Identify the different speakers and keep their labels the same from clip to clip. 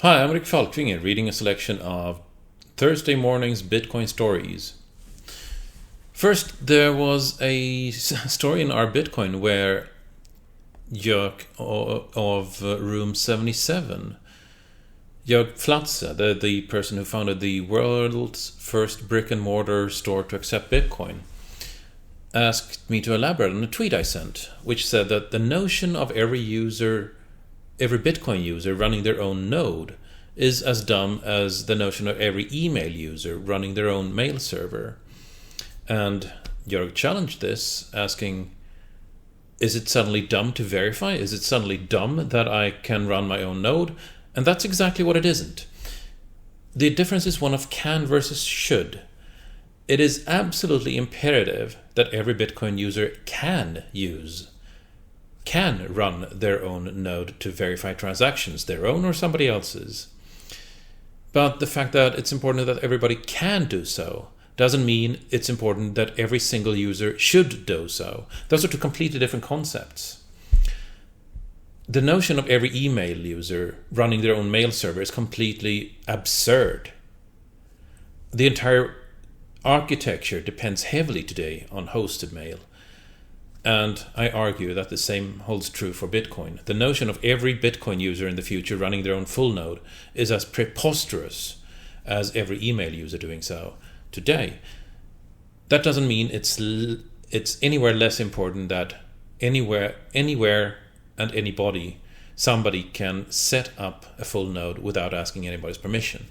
Speaker 1: Hi, I'm Rick Falkvinge, reading a selection of Thursday morning's Bitcoin stories. First, there was a story in our Bitcoin where Jörg of room 77, Jörg Flatze, the person who founded the world's first brick-and-mortar store to accept Bitcoin, asked me to elaborate on a tweet I sent, which said that the notion of every Bitcoin user running their own node is as dumb as the notion of every email user running their own mail server. And Jörg challenged this, asking, is it suddenly dumb to verify? Is it suddenly dumb that I can run my own node? And that's exactly what it isn't. The difference is one of can versus should. It is absolutely imperative that every Bitcoin user can run their own node to verify transactions, their own or somebody else's. But the fact that it's important that everybody can do so doesn't mean it's important that every single user should do so. Those are two completely different concepts. The notion of every email user running their own mail server is completely absurd. The entire architecture depends heavily today on hosted mail. And I argue that the same holds true for Bitcoin. The notion of every Bitcoin user in the future running their own full node is as preposterous as every email user doing so today. That doesn't mean it's anywhere less important that anywhere and anybody, somebody can set up a full node without asking anybody's permission.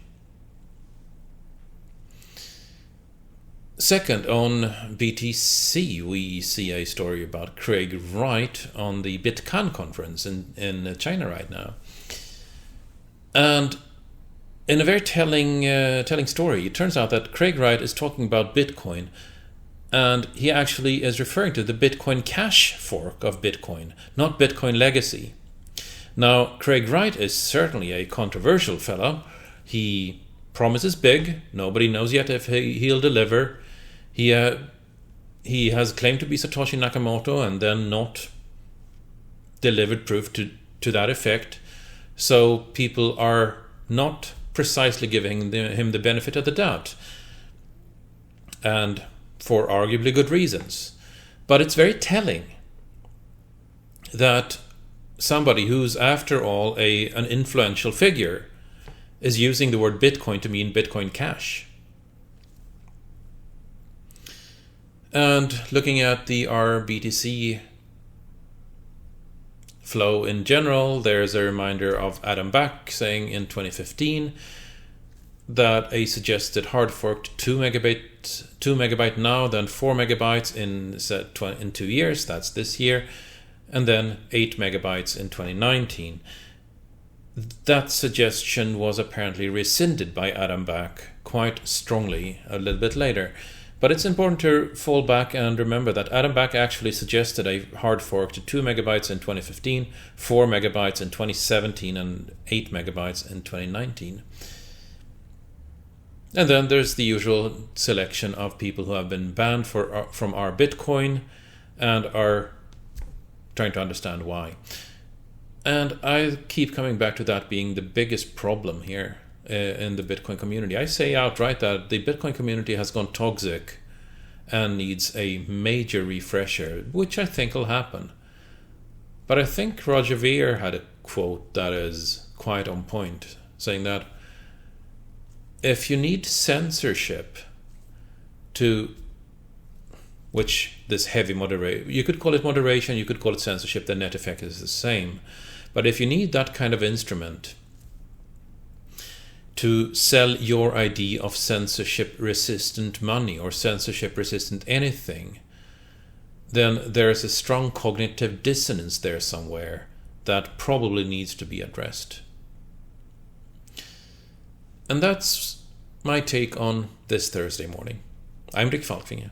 Speaker 1: Second, on BTC, we see a story about Craig Wright on the BitCon conference in China right now. And in a very telling story, it turns out that Craig Wright is talking about Bitcoin, and he actually is referring to the Bitcoin Cash fork of Bitcoin, not Bitcoin Legacy. Now, Craig Wright is certainly a controversial fellow. He promises big. Nobody knows yet if he'll deliver. He has claimed to be Satoshi Nakamoto and then not delivered proof to that effect. So people are not precisely giving him the benefit of the doubt, and for arguably good reasons. But it's very telling that somebody who's, after all, an influential figure is using the word Bitcoin to mean Bitcoin Cash. And looking at the RBTC flow in general, there's a reminder of Adam Back saying in 2015 that a suggested hard forked 2 megabyte now, then 4 megabytes in 2 years, that's this year, and then 8 megabytes in 2019. That suggestion was apparently rescinded by Adam Back quite strongly a little bit later. But it's important to fall back and remember that Adam Back actually suggested a hard fork to 2 megabytes in 2015, 4 megabytes in 2017, and 8 megabytes in 2019. And then there's the usual selection of people who have been banned from our Bitcoin and are trying to understand why. And I keep coming back to that being the biggest problem here in the Bitcoin community. I say outright that the Bitcoin community has gone toxic and needs a major refresher, which I think will happen. But I think Roger Ver had a quote that is quite on point, saying that if you need censorship which this heavy moderation, you could call it moderation, you could call it censorship, the net effect is the same. But if you need that kind of instrument to sell your idea of censorship-resistant money or censorship-resistant anything, then there's a strong cognitive dissonance there somewhere that probably needs to be addressed. And that's my take on this Thursday morning. I'm Rick Falkvinge.